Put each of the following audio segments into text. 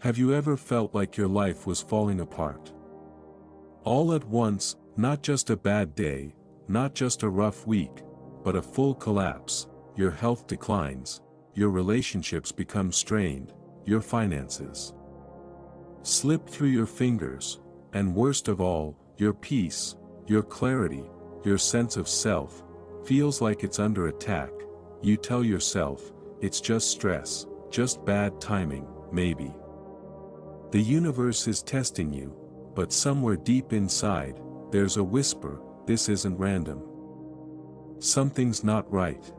Have you ever felt like your life was falling apart? All at once, not just a bad day, not just a rough week, but a full collapse. Your health declines, your relationships become strained, your finances slip through your fingers, and worst of all, your peace, your clarity, your sense of self, feels like it's under attack. You tell yourself, it's just stress, just bad timing, maybe. The universe is testing you, but somewhere deep inside, there's a whisper, this isn't random. Something's not right.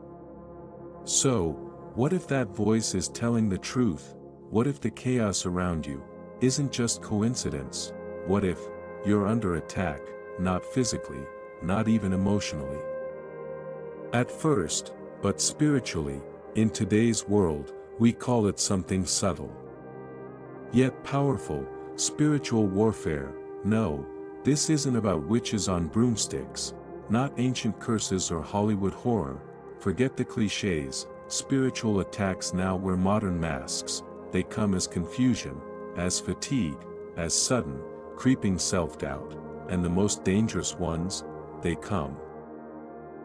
So, what if that voice is telling the truth? What if the chaos around you isn't just coincidence? What if you're under attack, not physically, not even emotionally? At first, but spiritually, in today's world, we call it something subtle, yet powerful, spiritual warfare. No, this isn't about witches on broomsticks, not ancient curses or Hollywood horror. Forget the cliches. Spiritual attacks now wear modern masks. They come as confusion, as fatigue, as sudden, creeping self-doubt, and the most dangerous ones, they come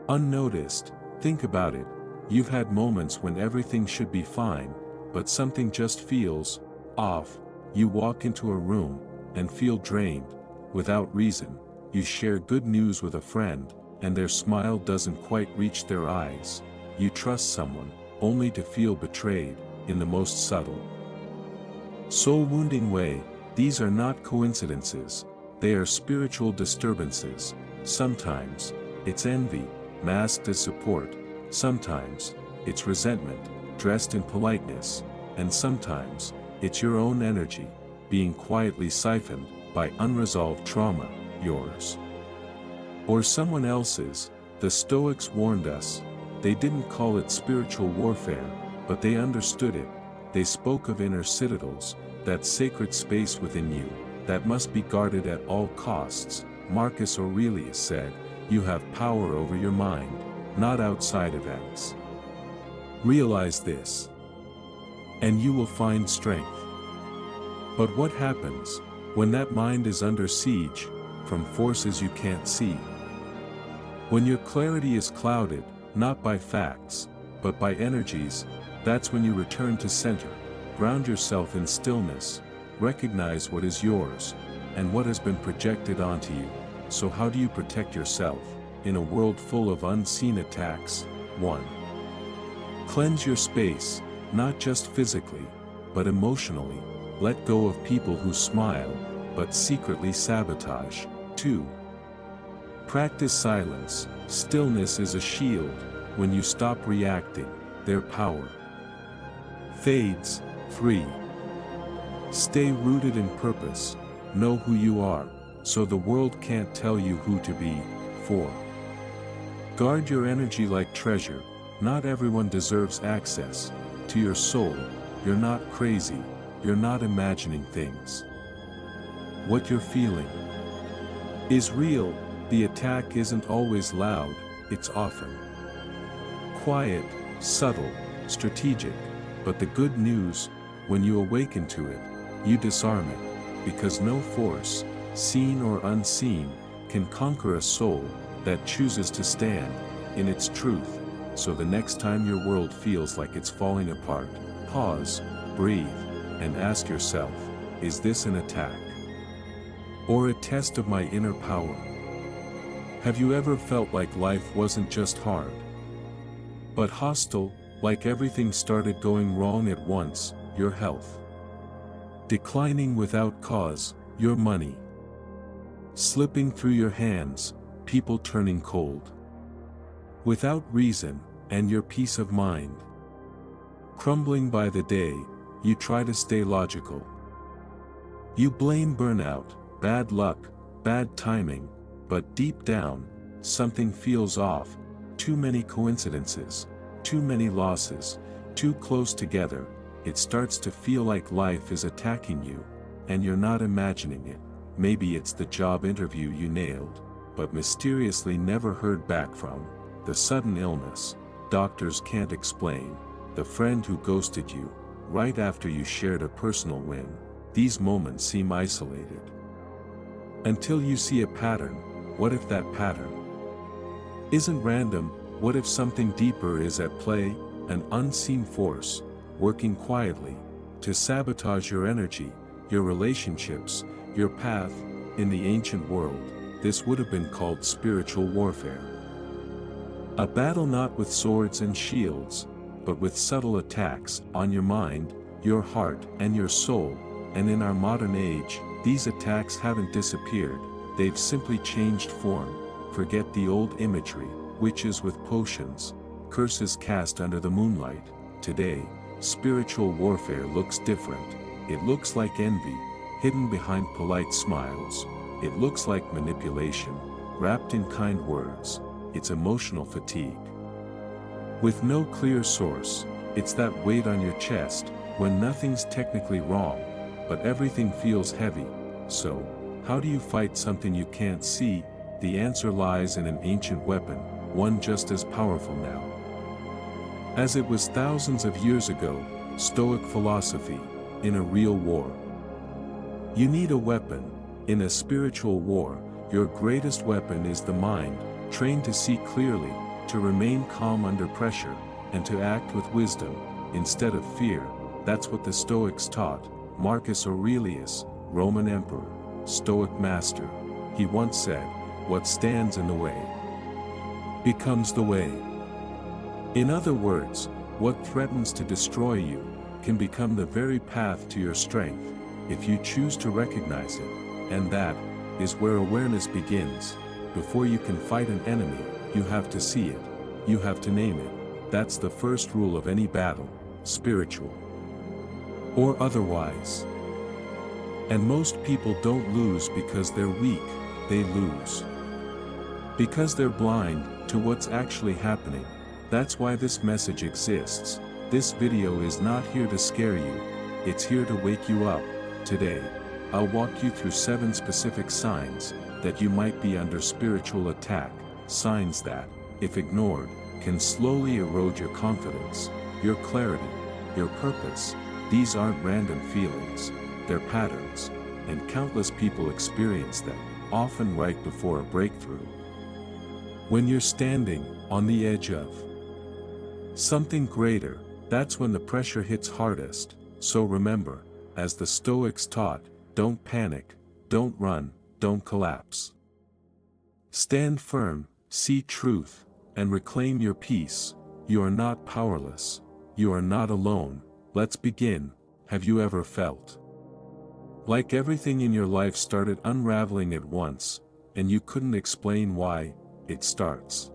unnoticed. Think about it. You've had moments when everything should be fine, but something just feels off. You walk into a room and feel drained, without reason. You share good news with a friend, and their smile doesn't quite reach their eyes. You trust someone, only to feel betrayed, in the most subtle, soul-wounding way. These are not coincidences, they are spiritual disturbances. Sometimes, it's envy, masked as support. Sometimes, it's resentment, dressed in politeness. And sometimes, it's your own energy, being quietly siphoned by unresolved trauma, yours or someone else's. The Stoics warned us. They didn't call it spiritual warfare, but they understood it. They spoke of inner citadels, that sacred space within you, that must be guarded at all costs. Marcus Aurelius said, you have power over your mind, not outside events. Realize this, and you will find strength. But what happens when that mind is under siege from forces you can't see? When your clarity is clouded, not by facts, but by energies, that's when you return to center. Ground yourself in stillness, recognize what is yours, and what has been projected onto you. So how do you protect yourself in a world full of unseen attacks? 1. Cleanse your space, not just physically, but emotionally. Let go of people who smile, but secretly sabotage. 2. Practice silence. Stillness is a shield. When you stop reacting, their power fades. 3. Stay rooted in purpose. Know who you are, so the world can't tell you who to be. 4. Guard your energy like treasure. Not everyone deserves access to your soul. You're not crazy. You're not imagining things. What you're feeling is real. The attack isn't always loud, it's often quiet, subtle, strategic. But the good news, when you awaken to it, you disarm it, because no force, seen or unseen, can conquer a soul that chooses to stand in its truth. So the next time your world feels like it's falling apart, pause, breathe, and ask yourself, is this an attack or a test of my inner power? Have you ever felt like life wasn't just hard, but hostile, like everything started going wrong at once? Your health declining without cause, your money slipping through your hands, people turning cold without reason, and your peace of mind crumbling by the day. You try to stay logical. You blame burnout, bad luck, bad timing, but deep down, something feels off. Too many coincidences, too many losses, too close together. It starts to feel like life is attacking you, and you're not imagining it. Maybe it's the job interview you nailed, but mysteriously never heard back from. The sudden illness doctors can't explain. The friend who ghosted you right after you shared a personal win. these moments seem isolated. Until you see a pattern. What if that pattern isn't random? What if something deeper is at play, an unseen force, working quietly, to sabotage your energy, your relationships, your path? In the ancient world, this would have been called spiritual warfare. A battle not with swords and shields, but with subtle attacks on your mind, your heart, and your soul. And in our modern age, these attacks haven't disappeared, they've simply changed form. Forget the old imagery, witches with potions, curses cast under the moonlight. Today, spiritual warfare looks different. It looks like envy, hidden behind polite smiles. It looks like manipulation, wrapped in kind words. It's emotional fatigue. With no clear source, it's that weight on your chest, when nothing's technically wrong, but everything feels heavy. So, how do you fight something you can't see? The answer lies in an ancient weapon, one just as powerful now as it was thousands of years ago. Stoic philosophy. In a real war, you need a weapon. In a spiritual war, your greatest weapon is the mind, trained to see clearly, to remain calm under pressure, and to act with wisdom, instead of fear. That's what the Stoics taught. Marcus Aurelius, Roman emperor, Stoic master. He once said, "What stands in the way becomes the way." In other words, what threatens to destroy you can become the very path to your strength, if you choose to recognize it. And that is where awareness begins. Before you can fight an enemy, you have to see it. You have to name it. That's the first rule of any battle, spiritual or otherwise. And most people don't lose because they're weak, they lose because they're blind to what's actually happening. That's why this message exists. This video is not here to scare you, it's here to wake you up. Today, I'll walk you through 7 specific signs that you might be under spiritual attack, signs that, if ignored, can slowly erode your confidence, your clarity, your purpose. These aren't random feelings, they're patterns, and countless people experience them, often right before a breakthrough. When you're standing on the edge of something greater, that's when the pressure hits hardest. So remember, as the Stoics taught, don't panic, don't run, don't collapse. Stand firm, see truth, and reclaim your peace. You are not powerless. You are not alone. Let's begin. Have you ever felt like everything in your life started unraveling at once, and you couldn't explain why? It starts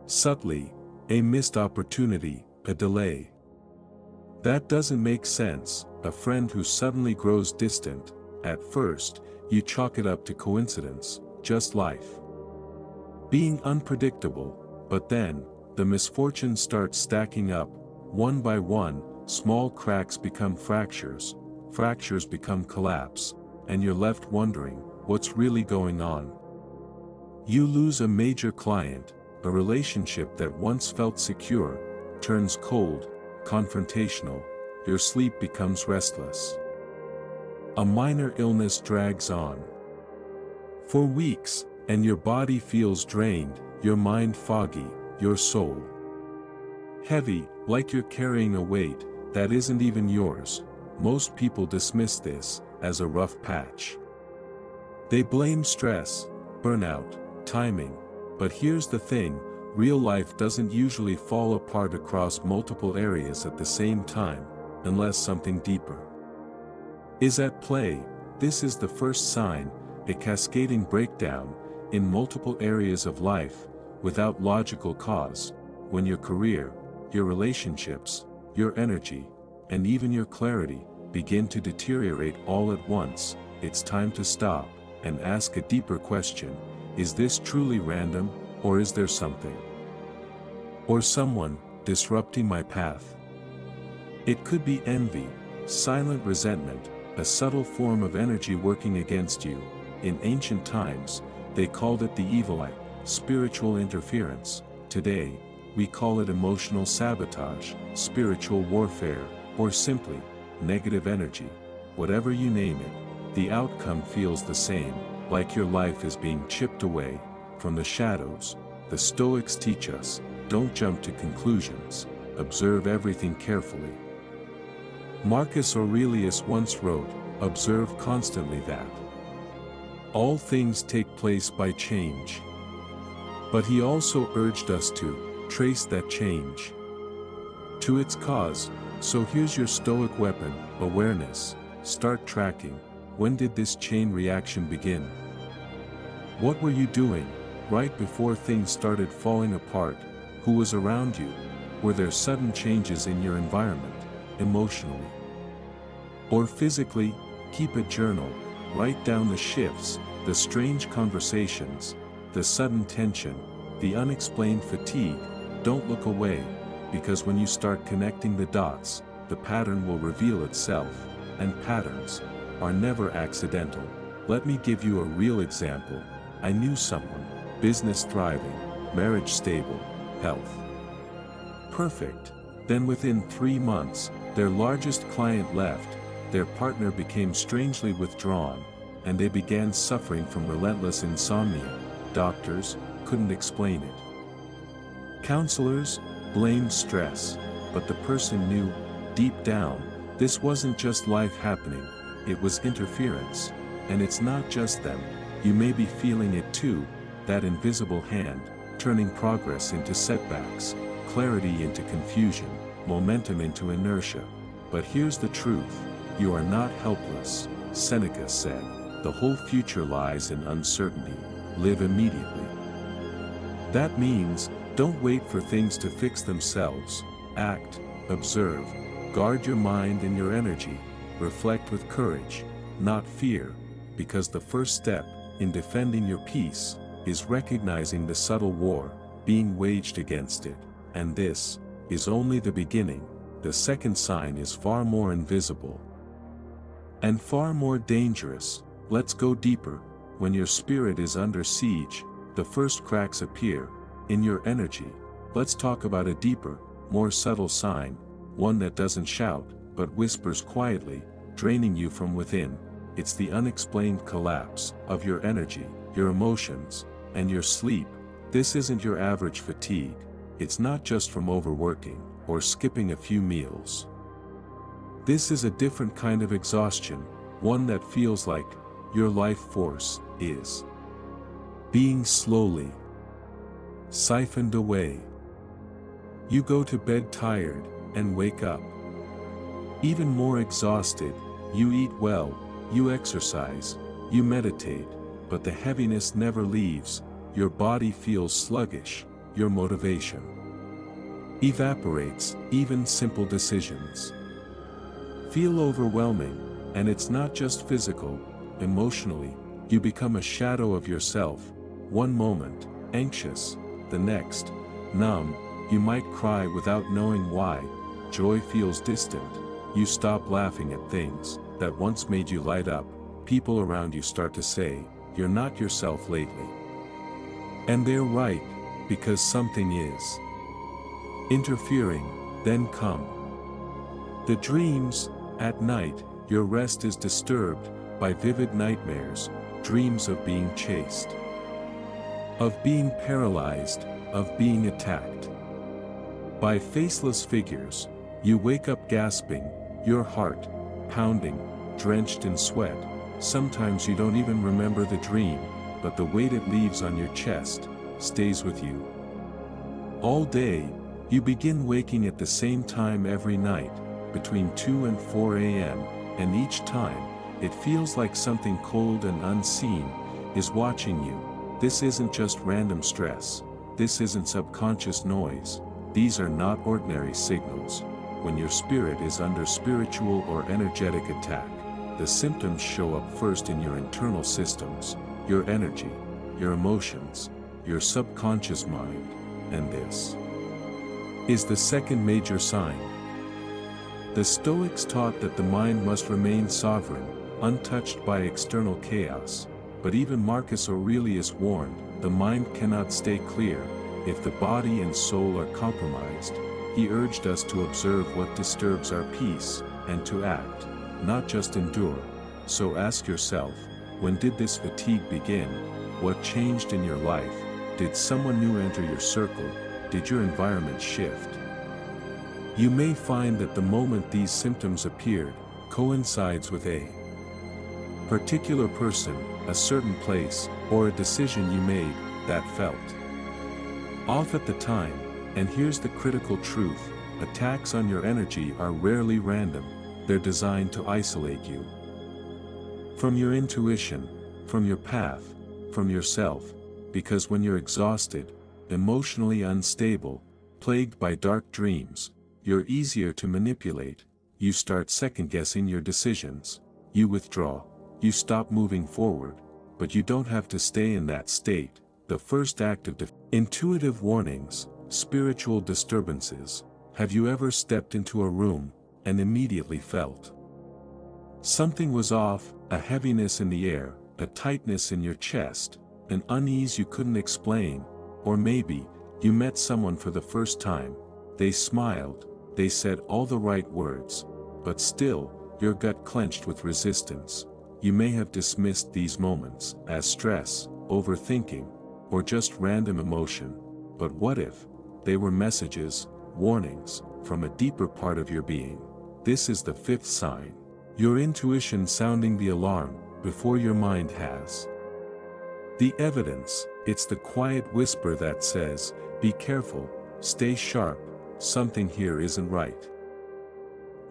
subtly, a missed opportunity, a delay that doesn't make sense, a friend who suddenly grows distant. At first, you chalk it up to coincidence, just life being unpredictable. But then, the misfortunes start stacking up, one by one. Small cracks become fractures, fractures become collapse, and you're left wondering, what's really going on? You lose a major client, a relationship that once felt secure, turns cold, confrontational, your sleep becomes restless. A minor illness drags on for weeks, and your body feels drained, your mind foggy, your soul heavy, like you're carrying a weight that isn't even yours. Most people dismiss this as a rough patch. They blame stress, burnout, timing. But here's the thing, real life doesn't usually fall apart across multiple areas at the same time, unless something deeper is at play. This is the first sign, a cascading breakdown in multiple areas of life, without logical cause. When your career, your relationships, your energy, and even your clarity begin to deteriorate all at once, it's time to stop and ask a deeper question. Is this truly random, or is there something or someone disrupting my path? It could be envy, silent resentment, a subtle form of energy working against you. In ancient times, they called it the evil eye, spiritual interference. Today, we call it emotional sabotage, spiritual warfare, or simply negative energy. whatever you name it, the outcome feels the same, like your life is being chipped away from the shadows. The Stoics teach us, don't jump to conclusions, observe everything carefully. Marcus Aurelius once wrote, observe constantly that all things take place by change. But he also urged us to trace that change to its cause. So here's your Stoic weapon, awareness. Start tracking. When did this chain reaction begin? What were you doing right before things started falling apart? Who was around you? Were there sudden changes in your environment, emotionally or physically? Keep a journal. Write down the shifts, the strange conversations, the sudden tension, the unexplained fatigue. Don't look away, because when you start connecting the dots, the pattern will reveal itself, and patterns are never accidental. Let me give you a real example. I knew someone, business thriving, marriage stable, health perfect. Then within 3 months, their largest client left, their partner became strangely withdrawn, and they began suffering from relentless insomnia. Doctors couldn't explain it. Counselors blamed stress, but the person knew, deep down, this wasn't just life happening, it was interference. And it's not just them, you may be feeling it too, that invisible hand, turning progress into setbacks, clarity into confusion, momentum into inertia. But here's the truth, you are not helpless. Seneca said, the whole future lies in uncertainty. Live immediately. That means, don't wait for things to fix themselves. Act, observe, guard your mind and your energy, reflect with courage, not fear, because the first step in defending your peace is recognizing the subtle war being waged against it, and this is only the beginning. The second sign is far more invisible and far more dangerous. Let's go deeper. When your spirit is under siege, the first cracks appear in your energy. Let's talk about a deeper, more subtle sign, one that doesn't shout, but whispers quietly, draining you from within. It's the unexplained collapse of your energy, your emotions, and your sleep. This isn't your average fatigue. It's not just from overworking or skipping a few meals. This is a different kind of exhaustion, one that feels like your life force is being slowly siphoned away. You go to bed tired and wake up even more exhausted. You eat well, you exercise, you meditate, but the heaviness never leaves. Your body feels sluggish, your motivation evaporates, even simple decisions feel overwhelming. And it's not just physical, emotionally, you become a shadow of yourself. One moment, anxious, the next, numb. You might cry without knowing why. Joy feels distant. You stop laughing at things that once made you light up. People around you start to say, you're not yourself lately. And they're right, because something is interfering. Then come the dreams. At night, your rest is disturbed by vivid nightmares, dreams of being chased, of being paralyzed, of being attacked by faceless figures. You wake up gasping, your heart pounding, drenched in sweat. Sometimes you don't even remember the dream, but the weight it leaves on your chest stays with you all day. You begin waking at the same time every night, between 2 and 4 a.m., and each time, it feels like something cold and unseen is watching you. This isn't just random stress. This isn't subconscious noise. These are not ordinary signals. When your spirit is under spiritual or energetic attack, the symptoms show up first in your internal systems, your energy, your emotions, your subconscious mind, and this is the second major sign. The Stoics taught that the mind must remain sovereign, untouched by external chaos. But even Marcus Aurelius warned, the mind cannot stay clear if the body and soul are compromised. He urged us to observe what disturbs our peace, and to act, not just endure. So ask yourself, when did this fatigue begin? What changed in your life? Did someone new enter your circle? Did your environment shift? You may find that the moment these symptoms appeared coincides with a particular person, a certain place, or a decision you made that felt off at the time. And here's the critical truth: attacks on your energy are rarely random, they're designed to isolate you from your intuition, from your path, from yourself, because when you're exhausted, emotionally unstable, plagued by dark dreams, you're easier to manipulate. You start second-guessing your decisions, you withdraw, you stop moving forward, but you don't have to stay in that state. The first act of intuitive warnings, spiritual disturbances. Have you ever stepped into a room and immediately felt something was off, a heaviness in the air, a tightness in your chest, an unease you couldn't explain? Or maybe, you met someone for the first time, they smiled, they said all the right words, but still, your gut clenched with resistance. You may have dismissed these moments as stress, overthinking, or just random emotion. But what if they were messages, warnings, from a deeper part of your being? This is the fifth sign. Your intuition sounding the alarm before your mind has. The evidence, it's the quiet whisper that says, be careful, stay sharp, something here isn't right.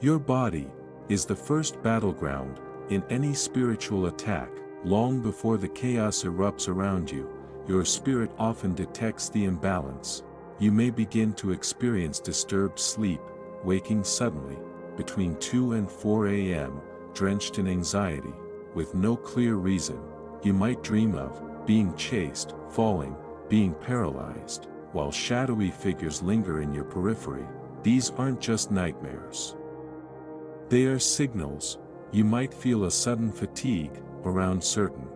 Your body is the first battleground in any spiritual attack. Long before the chaos erupts around you, your spirit often detects the imbalance. You may begin to experience disturbed sleep, waking suddenly, between 2 and 4 a.m., drenched in anxiety, with no clear reason. You might dream of being chased, falling, being paralyzed, while shadowy figures linger in your periphery. These aren't just nightmares. They are signals. You might feel a sudden fatigue around certain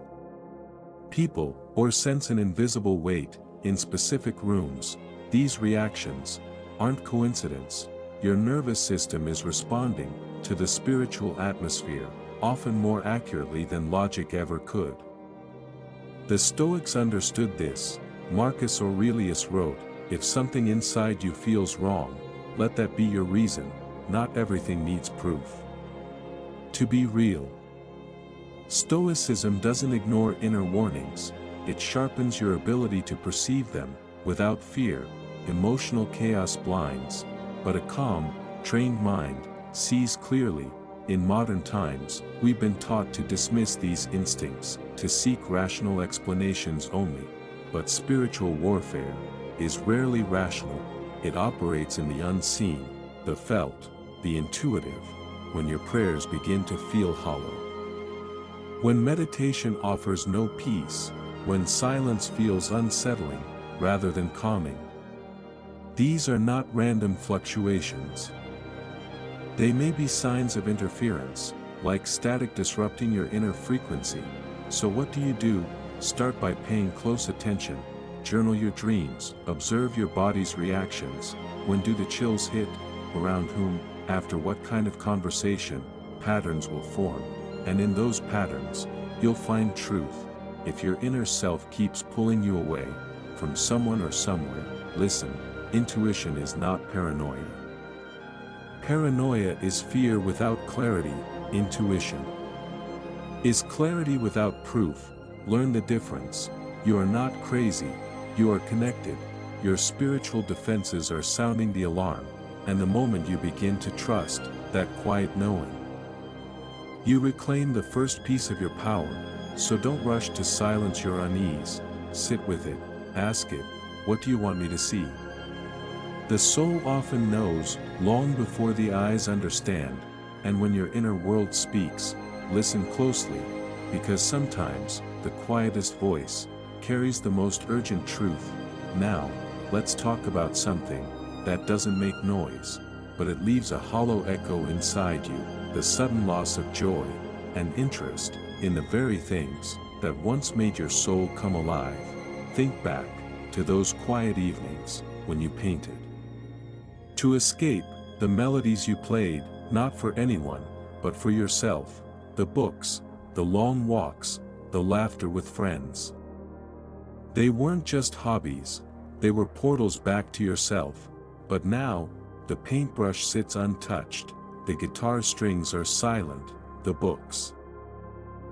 people, or sense an invisible weight in specific rooms. These reactions aren't coincidence. Your nervous system is responding to the spiritual atmosphere, often more accurately than logic ever could. The Stoics understood this. Marcus Aurelius wrote, "If something inside you feels wrong, let that be your reason. Not everything needs proof to be real." Stoicism doesn't ignore inner warnings, it sharpens your ability to perceive them. Without fear, emotional chaos blinds, but a calm, trained mind sees clearly. In modern times, we've been taught to dismiss these instincts, to seek rational explanations only. But spiritual warfare is rarely rational. It operates in the unseen, the felt, the intuitive. When your prayers begin to feel hollow, when meditation offers no peace, when silence feels unsettling rather than calming. These are not random fluctuations. They may be signs of interference, like static disrupting your inner frequency. So what do? Start by paying close attention. Journal your dreams, observe your body's reactions. When do the chills hit? Around whom? After what kind of conversation? Patterns will form, and in those patterns, you'll find truth. If your inner self keeps pulling you away from someone or somewhere, listen. Intuition is not paranoia. Paranoia is fear without clarity. Intuition is clarity without proof. Learn the difference. You are not crazy, you are connected. Your spiritual defenses are sounding the alarm, and the moment you begin to trust that quiet knowing, you reclaim the first piece of your power. So don't rush to silence your unease. Sit with it, ask it, what do you want me to see? The soul often knows, long before the eyes understand, and when your inner world speaks, listen closely, because sometimes, the quietest voice carries the most urgent truth. Now, let's talk about something that doesn't make noise, but it leaves a hollow echo inside you, the sudden loss of joy and interest in the very things that once made your soul come alive. Think back to those quiet evenings when you painted to escape, the melodies you played, not for anyone, but for yourself, the books, the long walks, the laughter with friends. They weren't just hobbies, they were portals back to yourself, but now, the paintbrush sits untouched, the guitar strings are silent, the books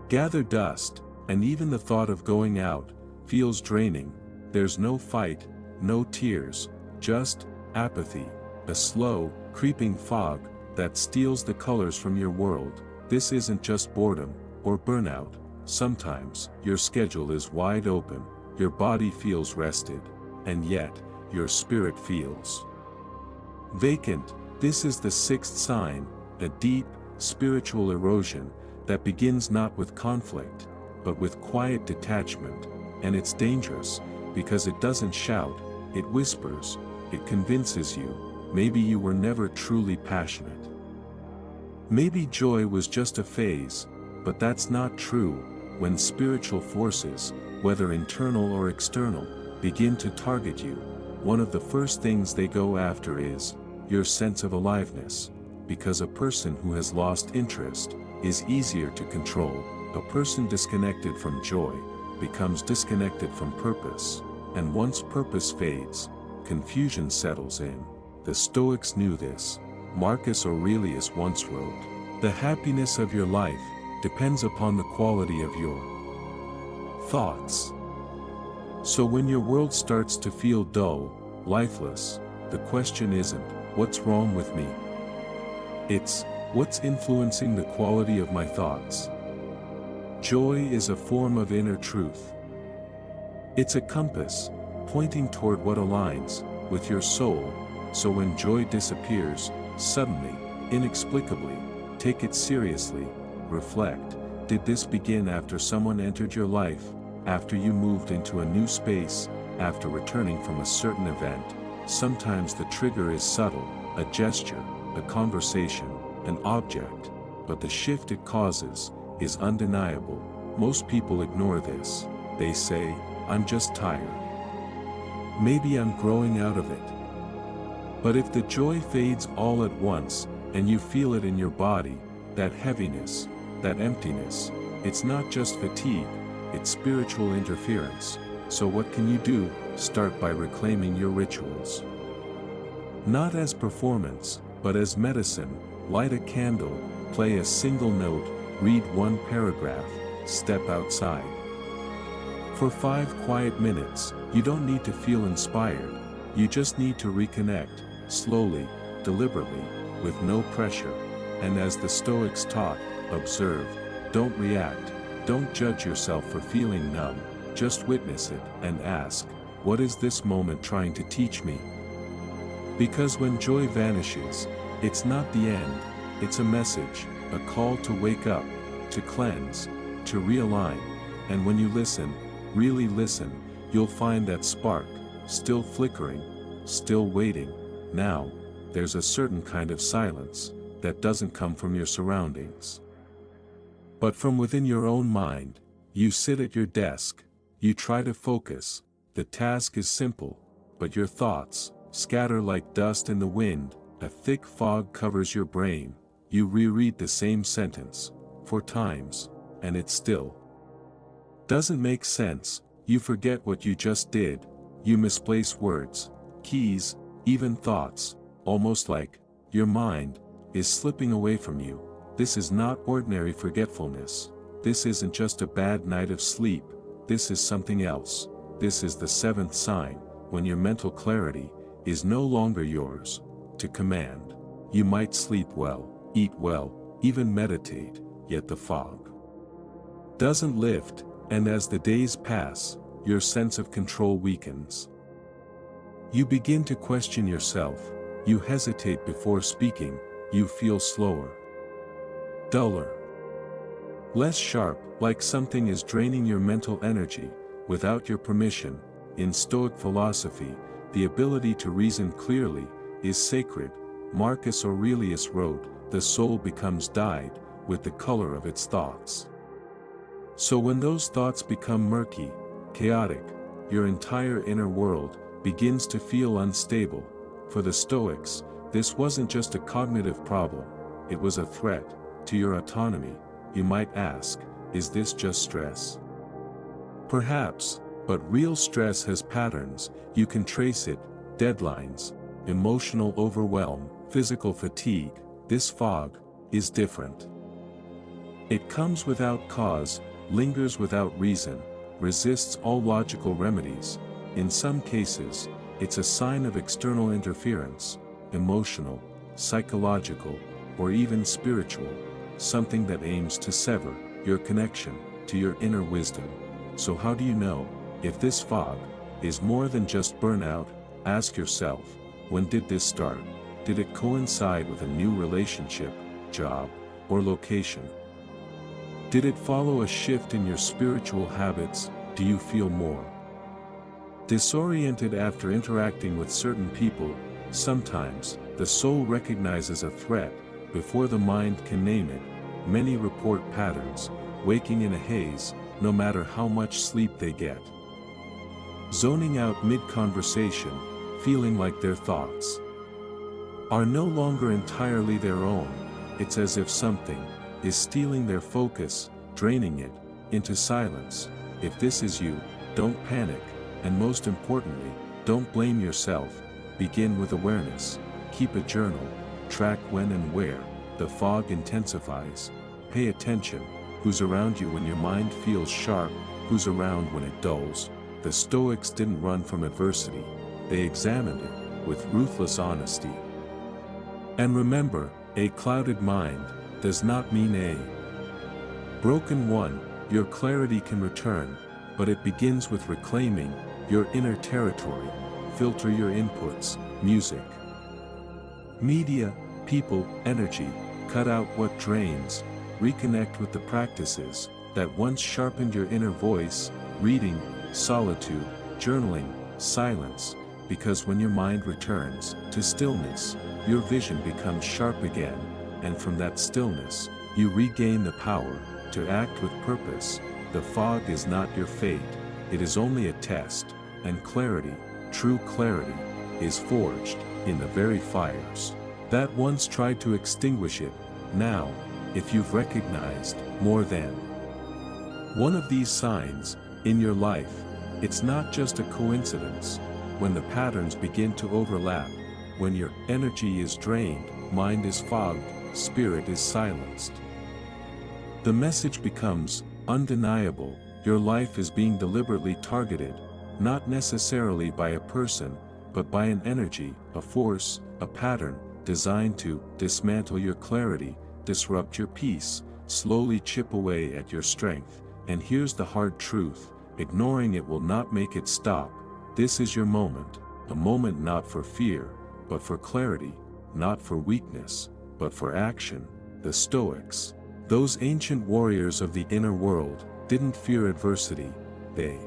gather dust, and even the thought of going out feels draining. There's no fight, no tears, just apathy, a slow, creeping fog that steals the colors from your world. This isn't just boredom or burnout. Sometimes your schedule is wide open, your body feels rested, and yet your spirit feels vacant. This is the sixth sign, a deep, spiritual erosion that begins not with conflict, but with quiet detachment, and it's dangerous, because it doesn't shout, it whispers, it convinces you, maybe you were never truly passionate. Maybe joy was just a phase, but that's not true. When spiritual forces, whether internal or external, begin to target you, one of the first things they go after is your sense of aliveness, because a person who has lost interest is easier to control. A person disconnected from joy becomes disconnected from purpose, and once purpose fades, confusion settles in. The Stoics knew this. Marcus Aurelius once wrote, "The happiness of your life depends upon the quality of your thoughts." So when your world starts to feel dull, lifeless, the question isn't, what's wrong with me? It's, what's influencing the quality of my thoughts? Joy is a form of inner truth. It's a compass, pointing toward what aligns with your soul, so when joy disappears, suddenly, inexplicably, take it seriously, reflect. Did this begin after someone entered your life, after you moved into a new space, after returning from a certain event? Sometimes the trigger is subtle, a gesture, a conversation, an object, but the shift it causes is undeniable. Most people ignore this. They say, "I'm just tired. Maybe I'm growing out of it." But if the joy fades all at once, and you feel it in your body, that heaviness, that emptiness, it's not just fatigue, it's spiritual interference. So what can you do? Start by reclaiming your rituals. Not as performance, but as medicine. Light a candle, play a single note, read one paragraph, step outside. For 5 quiet minutes, you don't need to feel inspired, you just need to reconnect, slowly, deliberately, with no pressure. And as the Stoics taught, observe, don't react, don't judge yourself for feeling numb, just witness it, and ask, what is this moment trying to teach me? Because when joy vanishes, it's not the end, it's a message, a call to wake up, to cleanse, to realign, and when you listen, really listen, you'll find that spark, still flickering, still waiting. Now, there's a certain kind of silence that doesn't come from your surroundings, but from within your own mind. You sit at your desk, you try to focus, the task is simple, but your thoughts scatter like dust in the wind, a thick fog covers your brain, you reread the same sentence 4 times, and it still doesn't make sense. You forget what you just did, you misplace words, keys, even thoughts, almost like your mind is slipping away from you. This is not ordinary forgetfulness. This isn't just a bad night of sleep, this is something else. This is the 7th sign, when your mental clarity is no longer yours to command. You might sleep well, eat well, even meditate, yet the fog doesn't lift, and as the days pass, your sense of control weakens. You begin to question yourself, you hesitate before speaking, you feel slower, duller, less sharp, like something is draining your mental energy, without your permission. In Stoic philosophy, the ability to reason clearly is sacred. Marcus Aurelius wrote, "The soul becomes dyed with the color of its thoughts." So when those thoughts become murky, chaotic, your entire inner world begins to feel unstable. For the Stoics, this wasn't just a cognitive problem, it was a threat, to your autonomy, you might ask, is this just stress? Perhaps, but real stress has patterns, you can trace it, deadlines, emotional overwhelm, physical fatigue. This fog is different. It comes without cause, lingers without reason, resists all logical remedies. In some cases, it's a sign of external interference, emotional, psychological, or even spiritual, something that aims to sever your connection to your inner wisdom. So how do you know if this fog is more than just burnout? Ask yourself, when did this start? Did it coincide with a new relationship, job, or location? Did it follow a shift in your spiritual habits? Do you feel more disoriented after interacting with certain people? Sometimes, the soul recognizes a threat before the mind can name it. Many report patterns, waking in a haze, no matter how much sleep they get. Zoning out mid-conversation, feeling like their thoughts are no longer entirely their own. It's as if something is stealing their focus, draining it into silence. If this is you, don't panic, and most importantly, don't blame yourself. Begin with awareness. Keep a journal. Track when and where the fog intensifies. Pay attention. Who's around you when your mind feels sharp? Who's around when it dulls? The Stoics didn't run from adversity. They examined it with ruthless honesty. And remember, a clouded mind does not mean a broken one. Your clarity can return, but it begins with reclaiming your inner territory. Filter your inputs, music, media, people, energy. Cut out what drains. Reconnect with the practices that once sharpened your inner voice. Reading, solitude, journaling, silence. Because when your mind returns to stillness, your vision becomes sharp again, and from that stillness, you regain the power to act with purpose. The fog is not your fate, it is only a test, and clarity, true clarity, is forged in the very fires that once tried to extinguish it. Now, if you've recognized more than one of these signs in your life, it's not just a coincidence. When the patterns begin to overlap, when your energy is drained, mind is fogged, spirit is silenced, the message becomes undeniable. Your life is being deliberately targeted, not necessarily by a person, but by an energy, a force, a pattern, designed to dismantle your clarity, disrupt your peace, slowly chip away at your strength. And here's the hard truth: ignoring it will not make it stop. This is your moment, a moment not for fear, but for clarity, not for weakness, but for action. The Stoics, those ancient warriors of the inner world, didn't fear adversity. They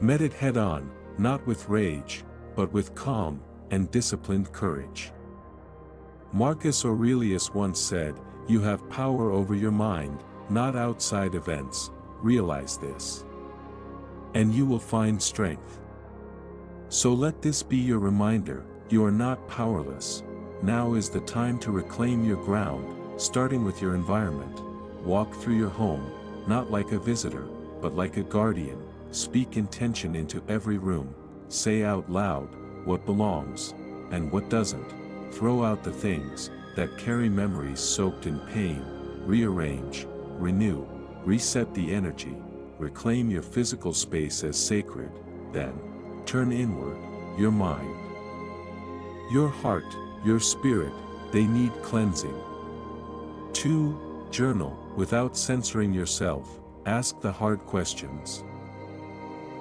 met it head-on, not with rage, but with calm and disciplined courage. Marcus Aurelius once said, "You have power over your mind, not outside events. Realize this, and you will find strength." So let this be your reminder: you are not powerless. Now is the time to reclaim your ground, starting with your environment. Walk through your home, not like a visitor, but like a guardian. Speak intention into every room. Say out loud what belongs, and what doesn't. Throw out the things that carry memories soaked in pain. Rearrange, renew, reset the energy. Reclaim your physical space as sacred. Then, turn inward, your mind, your heart, your spirit. They need cleansing. 2. Journal. Without censoring yourself, ask the hard questions.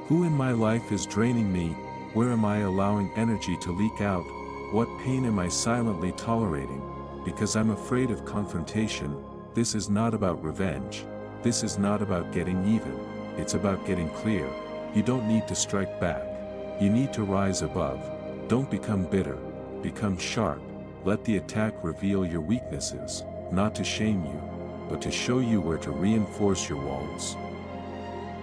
Who in my life is draining me? Where am I allowing energy to leak out? What pain am I silently tolerating? Because I'm afraid of confrontation. This is not about revenge. This is not about getting even. It's about getting clear. You don't need to strike back. You need to rise above. Don't become bitter. Become sharp. Let the attack reveal your weaknesses, not to shame you, but to show you where to reinforce your walls.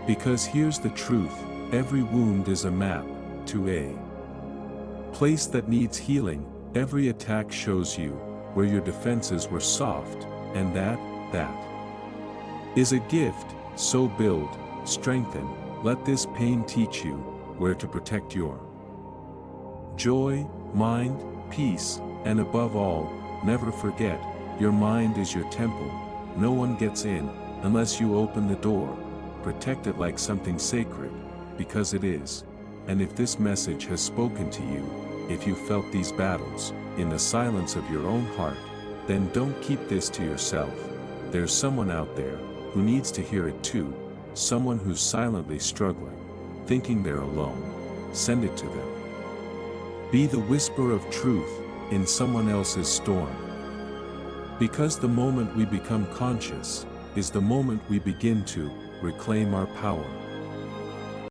Because here's the truth: every wound is a map to a place that needs healing. Every attack shows you where your defenses were soft, And that is a gift, so build, strengthen, let this pain teach you where to protect your joy, mind, peace, and above all, never forget, your mind is your temple, no one gets in, unless you open the door, protect it like something sacred, because it is. And if this message has spoken to you, if you felt these battles, in the silence of your own heart, then don't keep this to yourself. There's someone out there, who needs to hear it too, someone who's silently struggling, thinking they're alone. Send it to them. Be the whisper of truth, in someone else's storm. Because the moment we become conscious, is the moment we begin to reclaim our power.